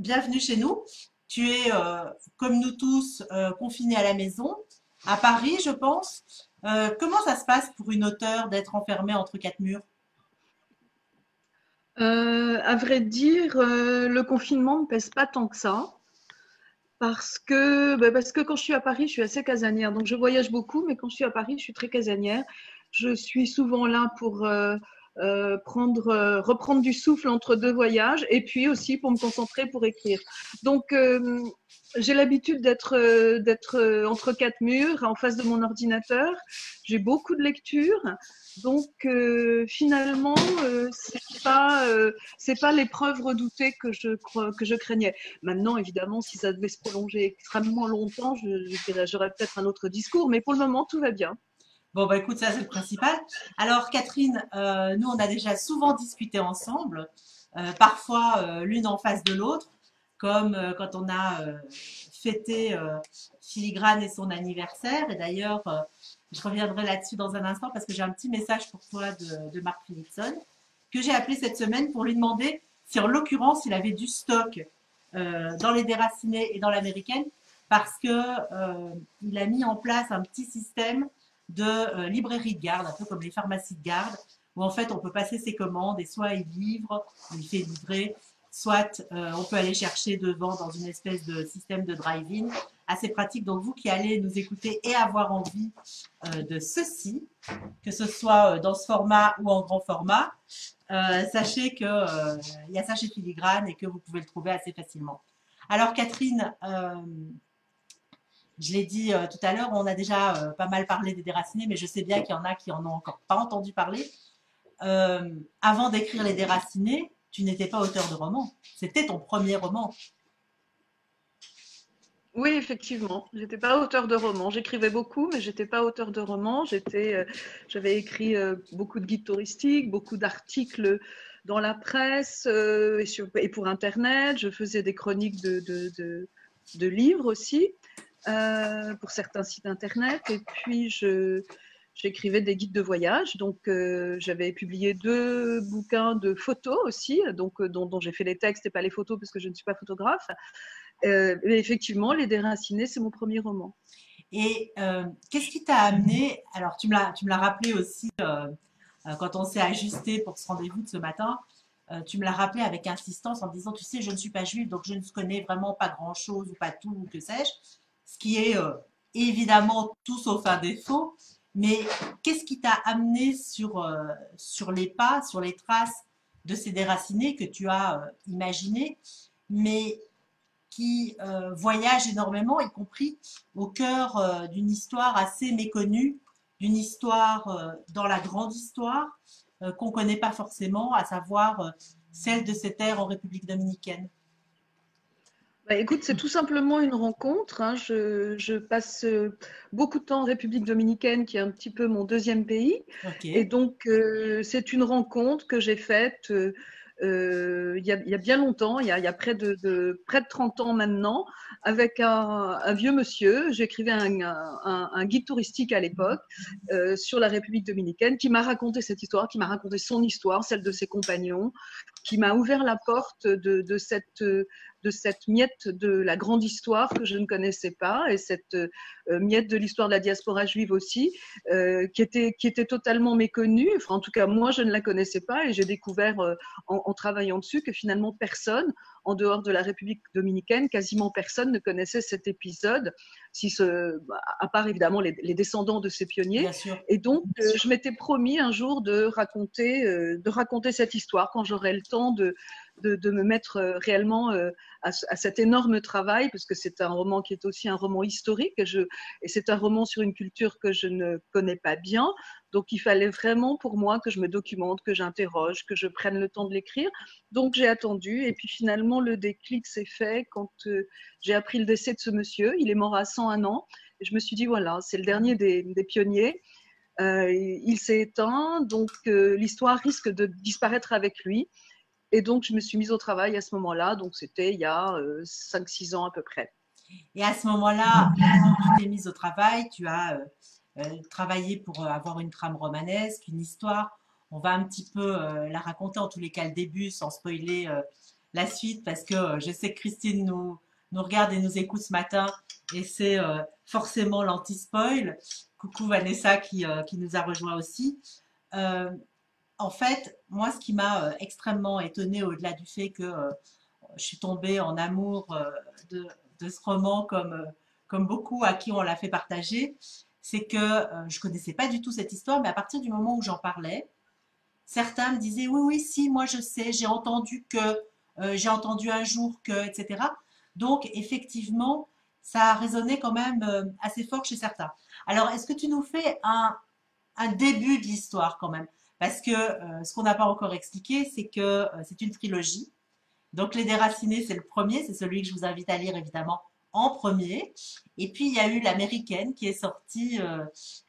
bienvenue chez nous. Tu es, comme nous tous, confiné à la maison, à Paris, je pense. Comment ça se passe pour une auteure d'être enfermée entre quatre murs? À vrai dire, le confinement me pèse pas tant que ça parce que quand je suis à Paris, je suis assez casanière. Donc je voyage beaucoup, mais quand je suis à Paris, je suis très casanière. Je suis souvent là pour, reprendre du souffle entre 2 voyages et puis aussi pour me concentrer pour écrire. Donc j'ai l'habitude d'être entre 4 murs, en face de mon ordinateur. J'ai beaucoup de lectures, donc finalement, c'est pas l'épreuve redoutée que je craignais. Maintenant, évidemment, si ça devait se prolonger extrêmement longtemps, je dirais, j'aurais peut-être un autre discours, mais pour le moment, tout va bien. Bon, bah écoute, ça c'est le principal. Alors, Catherine, nous, on a déjà souvent discuté ensemble, parfois l'une en face de l'autre, comme quand on a fêté Filigrane et son anniversaire. Et d'ailleurs, je reviendrai là-dessus dans un instant parce que j'ai un petit message pour toi de Marc Philipson, que j'ai appelé cette semaine pour lui demander si, en l'occurrence, il avait du stock dans les déracinés et dans l'américaine, parce que il a mis en place un petit système de librairie de garde, un peu comme les pharmacies de garde, où en fait on peut passer ses commandes et soit il livre, il fait livrer, soit on peut aller chercher devant dans une espèce de système de drive-in assez pratique. Donc vous qui allez nous écouter et avoir envie de ceci, que ce soit dans ce format ou en grand format, sachez que il y a ça chez Filigrane et que vous pouvez le trouver assez facilement. Alors Catherine, je l'ai dit tout à l'heure, on a déjà pas mal parlé des déracinés, mais je sais bien qu'il y en a qui en ont encore pas entendu parler. Avant d'écrire les déracinés, tu n'étais pas auteur de roman. C'était ton premier roman. Oui, effectivement. J'étais pas auteur de romans. J'écrivais beaucoup, mais j'étais pas auteur de romans. J'avais écrit beaucoup de guides touristiques, beaucoup d'articles dans la presse et pour Internet. Je faisais des chroniques de livres aussi pour certains sites Internet. Et puis, j'écrivais des guides de voyage. Donc, j'avais publié 2 bouquins de photos aussi, donc, dont j'ai fait les textes et pas les photos parce que je ne suis pas photographe. Mais effectivement, Les Déracinés, c'est mon premier roman. Et qu'est-ce qui t'a amené? Alors, tu me l'as rappelé aussi quand on s'est ajusté pour ce rendez-vous de ce matin. Tu me l'as rappelé avec insistance en disant, tu sais, je ne suis pas juive, donc je ne connais vraiment pas grand-chose ou pas tout, ou que sais-je. Ce qui est évidemment tout sauf un défaut. Mais qu'est-ce qui t'a amené sur les pas, sur les traces de ces déracinés que tu as imaginés, mais qui voyage énormément, y compris au cœur d'une histoire assez méconnue, d'une histoire dans la grande histoire qu'on ne connaît pas forcément, à savoir celle de ces terres en République dominicaine. Bah, écoute, c'est tout simplement une rencontre, hein. Je passe beaucoup de temps en République dominicaine, qui est un petit peu mon deuxième pays. Ok. Et donc, c'est une rencontre que j'ai faite il y a bien longtemps, il y a près de 30 ans maintenant, avec un vieux monsieur. J'écrivais un guide touristique à l'époque sur la République dominicaine, qui m'a raconté cette histoire, qui m'a raconté son histoire, celle de ses compagnons, qui m'a ouvert la porte de cette miette de la grande histoire que je ne connaissais pas, et cette miette de l'histoire de la diaspora juive aussi, qui était totalement méconnue. Enfin, en tout cas, moi, je ne la connaissais pas, et j'ai découvert en travaillant dessus que finalement personne, en dehors de la République dominicaine, quasiment personne ne connaissait cet épisode, à part évidemment les descendants de ces pionniers. Bien sûr. Et donc, je m'étais promis un jour de raconter cette histoire quand j'aurai le temps de me mettre réellement à cet énorme travail, parce que c'est un roman qui est aussi un roman historique, et c'est un roman sur une culture que je ne connais pas bien. Donc, il fallait vraiment pour moi que je me documente, que j'interroge, que je prenne le temps de l'écrire. Donc, j'ai attendu, et puis finalement, le déclic s'est fait quand j'ai appris le décès de ce monsieur. Il est mort à 101 ans. Et je me suis dit, voilà, c'est le dernier des pionniers. Il s'est éteint, donc l'histoire risque de disparaître avec lui. Et donc, je me suis mise au travail à ce moment-là. Donc, c'était il y a 5-6 ans à peu près. Et à ce moment-là, tu t'es mise au travail, tu as travaillé pour avoir une trame romanesque, une histoire. On va un petit peu la raconter, en tous les cas le début, sans spoiler la suite parce que je sais que Christine nous regarde et nous écoute ce matin et c'est forcément l'anti-spoil. Coucou Vanessa qui nous a rejoint aussi. Euh, En fait, moi, ce qui m'a extrêmement étonnée, au-delà du fait que je suis tombée en amour de, de ce roman comme beaucoup à qui on l'a fait partager, c'est que je connaissais pas du tout cette histoire, mais à partir du moment où j'en parlais, certains me disaient oui, oui, si, moi je sais, j'ai entendu que, j'ai entendu un jour que, etc. Donc, effectivement, ça a résonné quand même assez fort chez certains. Alors, est-ce que tu nous fais un début de l'histoire quand même? Parce que ce qu'on n'a pas encore expliqué, c'est que c'est une trilogie. Donc, Les Déracinés, c'est le premier, c'est celui que je vous invite à lire évidemment en premier. Et puis, il y a eu l'américaine qui est sortie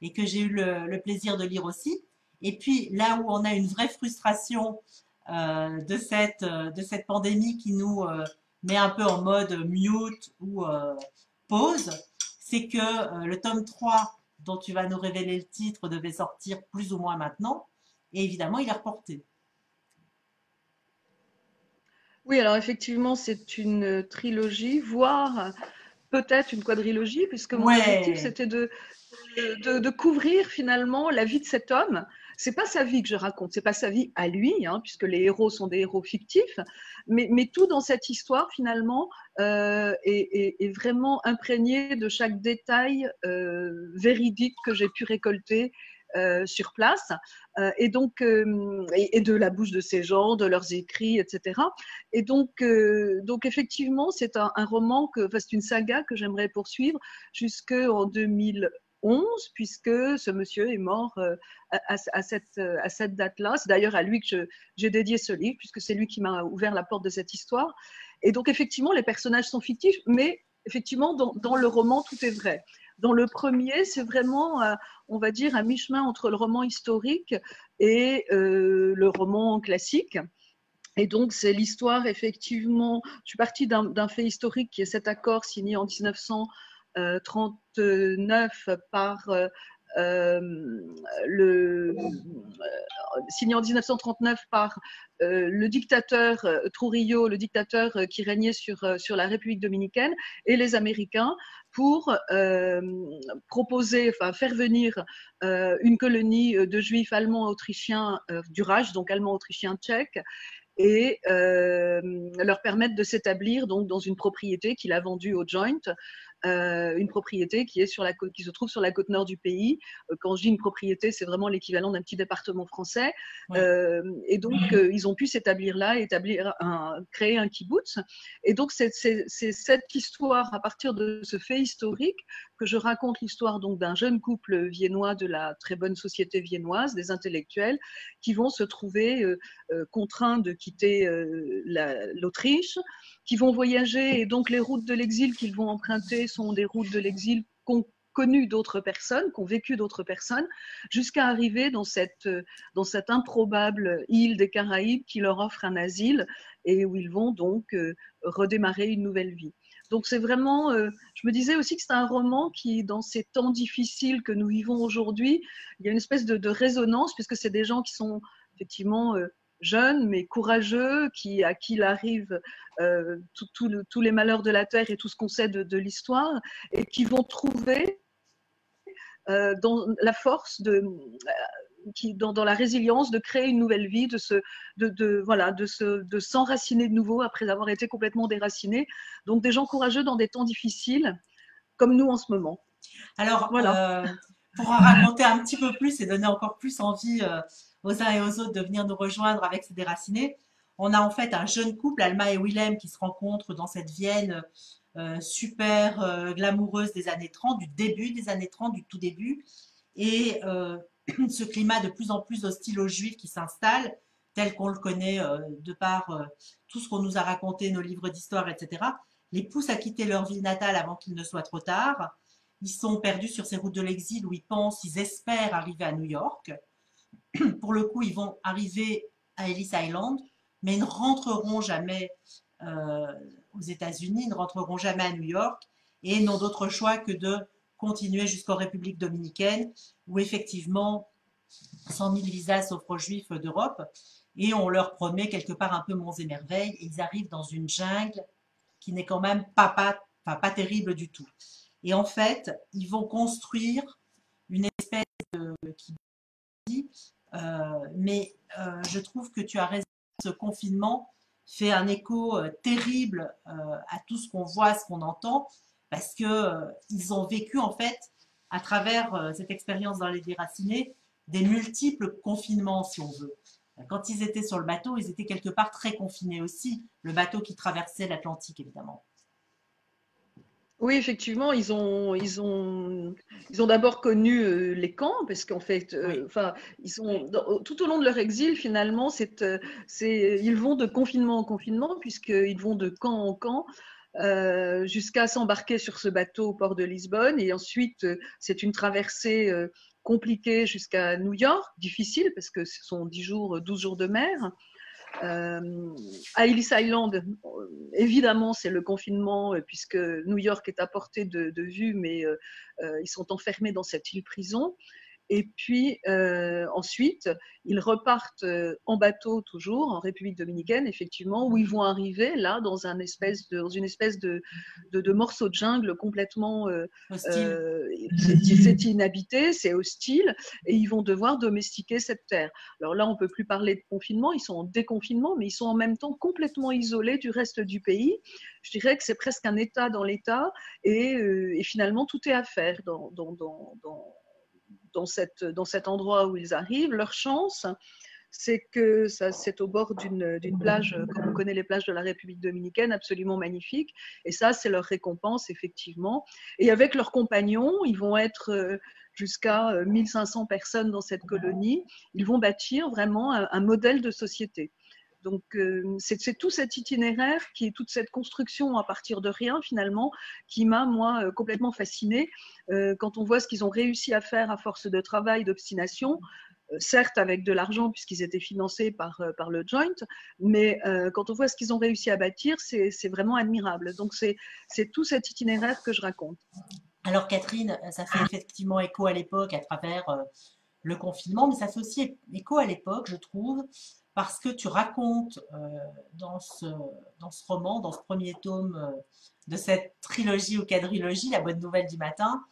et que j'ai eu le plaisir de lire aussi. Et puis, là où on a une vraie frustration de cette pandémie qui nous met un peu en mode mute ou pause, c'est que le tome 3 dont tu vas nous révéler le titre devait sortir plus ou moins maintenant. Et évidemment, il est reporté. Oui, alors effectivement, c'est une trilogie, voire peut-être une quadrilogie, puisque mon objectif, Ouais, c'était de couvrir finalement la vie de cet homme. C'est pas sa vie que je raconte, c'est pas sa vie à lui, hein, puisque les héros sont des héros fictifs, mais tout dans cette histoire finalement est vraiment imprégné de chaque détail véridique que j'ai pu récolter sur place, et de la bouche de ces gens, de leurs écrits, etc. Et donc effectivement, c'est un roman enfin, c'est une saga que j'aimerais poursuivre jusqu'en 2011, puisque ce monsieur est mort à cette date-là. C'est d'ailleurs à lui que j'ai dédié ce livre, puisque c'est lui qui m'a ouvert la porte de cette histoire. Et donc, effectivement, les personnages sont fictifs, mais effectivement, dans le roman, tout est vrai. Dans le premier, c'est vraiment, on va dire, un mi-chemin entre le roman historique et le roman classique. Et donc, c'est l'histoire, effectivement, je suis partie d'un fait historique qui est cet accord signé en 1939 par le signé en 1939 par le dictateur Trujillo, le dictateur qui régnait sur la République dominicaine, et les Américains pour proposer, enfin faire venir une colonie de juifs allemands autrichiens du Reich, donc allemands autrichiens tchèques, et leur permettre de s'établir donc dans une propriété qu'il a vendue au Joint, une propriété qui se trouve sur la côte nord du pays. Quand je dis une propriété, c'est vraiment l'équivalent d'un petit département français. oui. Et donc ils ont pu s'établir là, créer un kibbutz. Et donc c'est cette histoire, à partir de ce fait historique, que je raconte l'histoire donc d'un jeune couple viennois de la très bonne société viennoise, des intellectuels, qui vont se trouver contraints de quitter l'Autriche, qui vont voyager, et donc les routes de l'exil qu'ils vont emprunter sont des routes de l'exil qu'ont connu d'autres personnes, qu'ont vécu d'autres personnes, jusqu'à arriver dans cette improbable île des Caraïbes qui leur offre un asile et où ils vont donc redémarrer une nouvelle vie. Donc c'est vraiment, je me disais aussi que c'est un roman qui, dans ces temps difficiles que nous vivons aujourd'hui, il y a une espèce de résonance, puisque c'est des gens qui sont effectivement jeunes mais courageux, à qui il arrive tous les malheurs de la terre et tout ce qu'on sait de l'histoire, et qui vont trouver dans la force dans la résilience de créer une nouvelle vie, de s'enraciner de nouveau après avoir été complètement déracinés. Donc des gens courageux dans des temps difficiles, comme nous en ce moment. Alors, Voilà. pour en raconter un petit peu plus et donner encore plus envie aux uns et aux autres de venir nous rejoindre avec ces déracinés, on a en fait un jeune couple, Alma et Willem, qui se rencontrent dans cette Vienne super glamoureuse des années 30, du début des années 30, du tout début. Et ce climat de plus en plus hostile aux juifs qui s'installe, tel qu'on le connaît de par tout ce qu'on nous a raconté, nos livres d'histoire, etc., les pousse à quitter leur ville natale avant qu'il ne soit trop tard. Ils sont perdus sur ces routes de l'exil où ils pensent, ils espèrent arriver à New York. Pour le coup, ils vont arriver à Ellis Island, mais ils ne rentreront jamais aux États-Unis, ils ne rentreront jamais à New York et n'ont d'autre choix que de continuer jusqu'en République dominicaine, où effectivement 100 000 visas s'offrent aux Juifs d'Europe. et on leur promet quelque part un peu monts et merveilles, et ils arrivent dans une jungle qui n'est quand même pas terrible du tout. Et en fait, ils vont construire une espèce de qui dit, mais je trouve que tu as raison, ce confinement fait un écho terrible à tout ce qu'on voit, ce qu'on entend, parce que ils ont vécu en fait à travers cette expérience dans les déracinés des multiples confinements, si on veut. Quand ils étaient sur le bateau, ils étaient quelque part très confinés aussi, le bateau qui traversait l'Atlantique évidemment. Oui, effectivement, ils ont d'abord connu les camps, parce qu'en fait, Oui, enfin, tout au long de leur exil, finalement, ils vont de confinement en confinement, puisqu'ils vont de camp en camp, jusqu'à s'embarquer sur ce bateau au port de Lisbonne. Et ensuite, c'est une traversée compliquée jusqu'à New York, difficile, parce que ce sont 10 jours, 12 jours de mer. À Ellis Island, évidemment, c'est le confinement, puisque New York est à portée de vue, mais ils sont enfermés dans cette île prison. Et puis ensuite, ils repartent en bateau toujours en République dominicaine, effectivement, où ils vont arriver là dans dans une espèce de morceau de jungle complètement hostile. c'est inhabité, c'est hostile, et ils vont devoir domestiquer cette terre. Alors là, on peut plus parler de confinement, ils sont en déconfinement, mais ils sont en même temps complètement isolés du reste du pays. Je dirais que c'est presque un État dans l'État, et finalement tout est à faire dans cet endroit où ils arrivent. Leur chance, c'est que c'est au bord d'une plage, comme on connaît les plages de la République dominicaine, absolument magnifique. Et ça, c'est leur récompense, effectivement. Et avec leurs compagnons, ils vont être jusqu'à 1500 personnes dans cette colonie. Ils vont bâtir vraiment un modèle de société. Donc, c'est tout cet itinéraire, toute cette construction à partir de rien, finalement, qui m'a, moi, complètement fascinée. Quand on voit ce qu'ils ont réussi à faire à force de travail, d'obstination, certes avec de l'argent puisqu'ils étaient financés par le Joint, mais quand on voit ce qu'ils ont réussi à bâtir, c'est vraiment admirable. Donc, c'est tout cet itinéraire que je raconte. Alors Catherine, ça fait effectivement écho à l'époque à travers le confinement, mais ça fait aussi écho à l'époque, je trouve, parce que tu racontes dans ce roman, dans ce premier tome de cette trilogie ou quadrilogie, La bonne nouvelle du matin,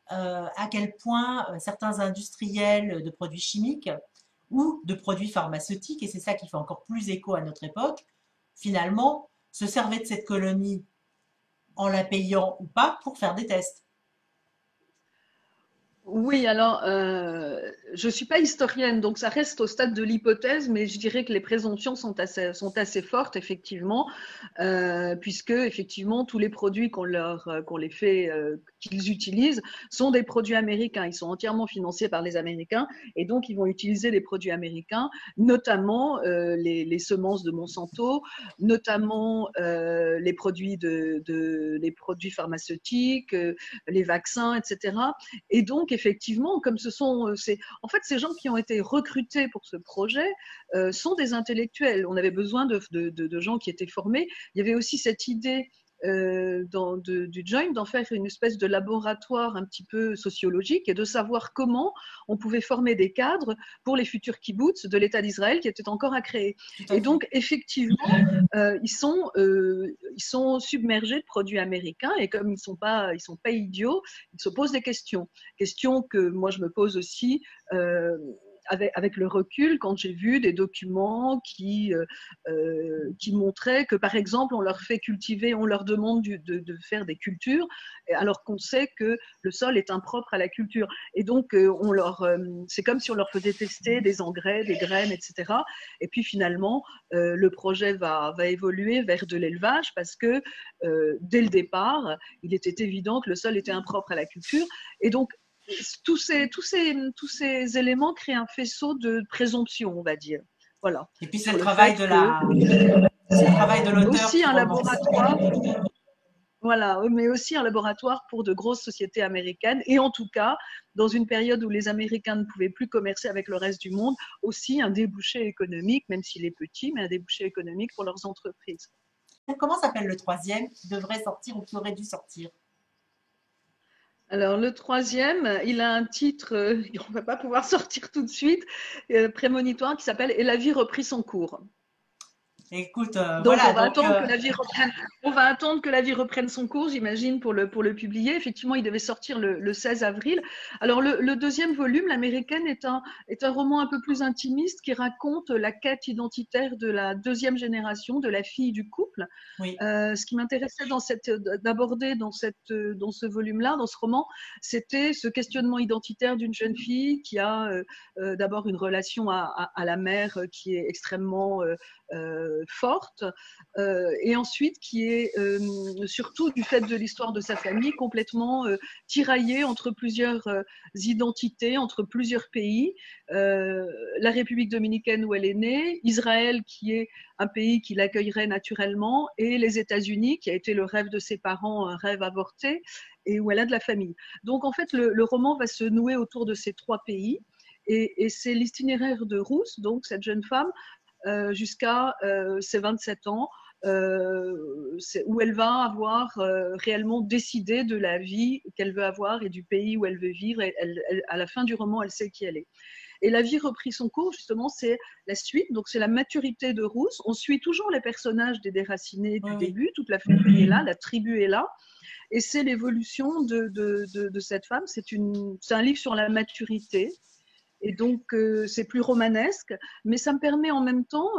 à quel point certains industriels de produits chimiques ou de produits pharmaceutiques, et c'est ça qui fait encore plus écho à notre époque, finalement, se servaient de cette colonie en la payant ou pas pour faire des tests. Oui, alors, je ne suis pas historienne, donc ça reste au stade de l'hypothèse, mais je dirais que les présomptions sont assez fortes, effectivement, puisque, effectivement, tous les produits qu'on les fait, qu'ils utilisent, sont des produits américains. Ils sont entièrement financés par les Américains, et donc ils vont utiliser les produits américains, notamment les semences de Monsanto, notamment les produits pharmaceutiques, les vaccins, etc. Et donc, effectivement, comme en fait, ces gens qui ont été recrutés pour ce projet sont des intellectuels. On avait besoin de gens qui étaient formés. Il y avait aussi cette idée du Joint d'en faire une espèce de laboratoire un petit peu sociologique et de savoir comment on pouvait former des cadres pour les futurs kibbutz de l'État d'Israël qui étaient encore à créer. Tout à Et fait. donc, effectivement, ils sont submergés de produits américains, et comme ils sont pas idiots, ils se posent des questions. Questions que moi je me pose aussi avec le recul, quand j'ai vu des documents qui montraient que, par exemple, on leur fait cultiver, on leur demande de faire des cultures, alors qu'on sait que le sol est impropre à la culture. Et donc, c'est comme si on leur faisait tester des engrais, des graines, etc. Et puis finalement, le projet va évoluer vers de l'élevage, parce que dès le départ, il était évident que le sol était impropre à la culture. Et donc, tous ces éléments créent un faisceau de présomption, on va dire. Voilà. Et puis c'est Sur le le travail fait de que c'est le travail de l'auteur aussi qui un romance. laboratoire, voilà, mais aussi un laboratoire pour de grosses sociétés américaines, et en tout cas, dans une période où les Américains ne pouvaient plus commercer avec le reste du monde, aussi un débouché économique, même s'il est petit, mais un débouché économique pour leurs entreprises. Comment s'appelle le troisième qui devrait sortir ou qui aurait dû sortir? Alors, le troisième, il a un titre, on ne va pas pouvoir sortir tout de suite, prémonitoire, qui s'appelle « Et la vie reprit son cours ». Écoute, Donc, voilà, donc on va attendre que la vie reprenne son cours, j'imagine, pour le publier. Effectivement, il devait sortir le 16 avril. Alors, le deuxième volume, L'Américaine, est un roman un peu plus intimiste qui raconte la quête identitaire de la deuxième génération, de la fille du couple. oui, Ce qui m'intéressait d'aborder dans ce volume-là, dans ce roman, c'était ce questionnement identitaire d'une jeune fille qui a d'abord une relation à la mère qui est extrêmement forte, et ensuite qui est surtout du fait de l'histoire de sa famille complètement tiraillée entre plusieurs identités, entre plusieurs pays. La République dominicaine où elle est née, Israël qui est un pays qui l'accueillerait naturellement, et les États-Unis qui a été le rêve de ses parents, un rêve avorté, et où elle a de la famille. Donc en fait, le roman va se nouer autour de ces trois pays. Et c'est l'itinéraire de Ruth, donc cette jeune femme, jusqu'à ses 27 ans, où elle va avoir réellement décidé de la vie qu'elle veut avoir et du pays où elle veut vivre. Et à la fin du roman, elle sait qui elle est. Et la vie reprit son cours, justement, c'est la suite, donc c'est la maturité de Ruth. On suit toujours les personnages des déracinés du début, toute la famille est là, la tribu est là, et c'est l'évolution de cette femme. C'est un livre sur la maturité. Et donc, c'est plus romanesque, mais ça me permet en même temps,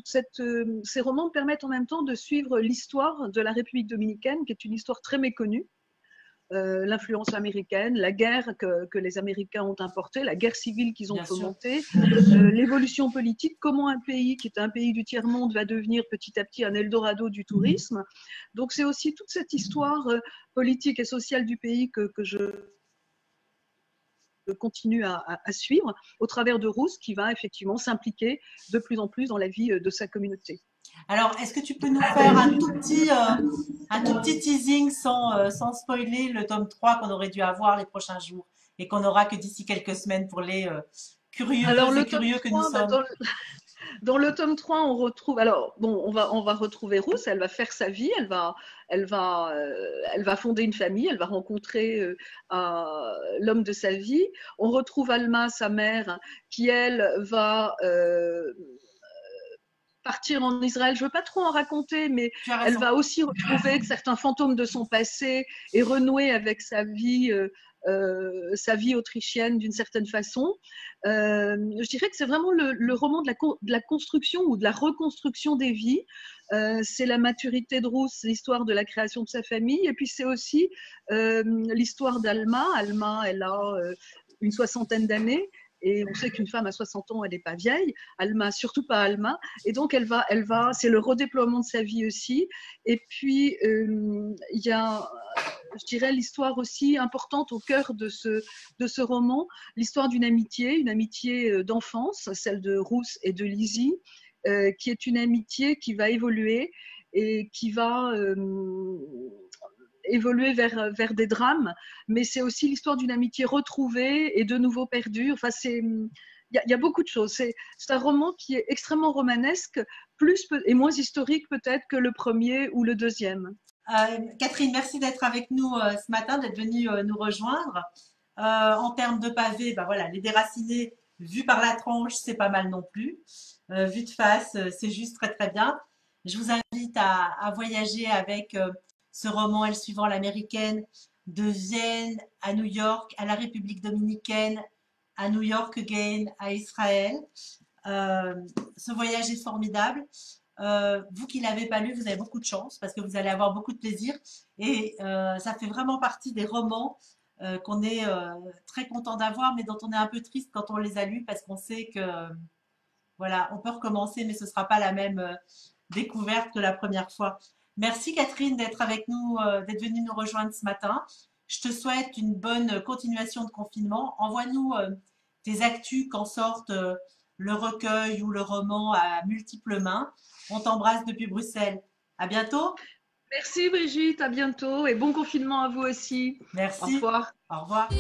ces romans me permettent en même temps de suivre l'histoire de la République dominicaine, qui est une histoire très méconnue, l'influence américaine, la guerre que les Américains ont importée, la guerre civile qu'ils ont fomentée, l'évolution politique, comment un pays qui est un pays du tiers-monde va devenir petit à petit un Eldorado du tourisme. Donc, c'est aussi toute cette histoire politique et sociale du pays que je continue à suivre au travers de Ruth, qui va effectivement s'impliquer de plus en plus dans la vie de sa communauté. Alors, est-ce que tu peux nous faire un tout petit teasing sans spoiler le tome 3 qu'on aurait dû avoir les prochains jours et qu'on aura que d'ici quelques semaines pour les curieuses et curieux que nous sommes? Dans le tome 3, on retrouve, alors bon, on va retrouver Ruth, elle va faire sa vie, elle va fonder une famille, elle va rencontrer l'homme de sa vie. On retrouve Alma, sa mère, qui elle va partir en Israël. Je ne veux pas trop en raconter, mais elle va aussi retrouver certains fantômes de son passé et renouer avec sa vie autrichienne d'une certaine façon. Je dirais que c'est vraiment le roman de la construction ou de la reconstruction des vies. C'est la maturité de Ruth, l'histoire de la création de sa famille, et puis c'est aussi l'histoire d'Alma. Alma, elle a une soixantaine d'années. Et on sait qu'une femme à 60 ans, elle n'est pas vieille. Alma, surtout pas Alma. Et donc, c'est le redéploiement de sa vie aussi. Et puis, il y a, je dirais, l'histoire aussi importante au cœur de ce roman, l'histoire d'une amitié, une amitié d'enfance, celle de Ruth et de Lizzie, qui est une amitié qui va évoluer et qui va évoluer vers des drames, mais c'est aussi l'histoire d'une amitié retrouvée et de nouveau perdue. Enfin, il y a beaucoup de choses. C'est un roman qui est extrêmement romanesque, et moins historique peut-être que le premier ou le deuxième. Catherine, merci d'être avec nous ce matin, d'être venue nous rejoindre. En termes de pavés, ben voilà, les déracinés, vus par la tranche, c'est pas mal non plus. Vu de face, c'est juste très très bien. Je vous invite à voyager avec ce roman, Elle suivant l'américaine, de Vienne à New York, à la République dominicaine, à New York again, à Israël. Ce voyage est formidable. Vous qui ne l'avez pas lu, vous avez beaucoup de chance parce que vous allez avoir beaucoup de plaisir. Et ça fait vraiment partie des romans qu'on est très content d'avoir, mais dont on est un peu triste quand on les a lus parce qu'on sait que voilà, on peut recommencer, mais ce ne sera pas la même découverte que la première fois. Merci Catherine d'être avec nous, d'être venue nous rejoindre ce matin. Je te souhaite une bonne continuation de confinement. Envoie-nous tes actus quand sortent le recueil ou le roman à multiples mains. On t'embrasse depuis Bruxelles. À bientôt. Merci Brigitte, à bientôt et bon confinement à vous aussi. Merci. Au revoir. Au revoir.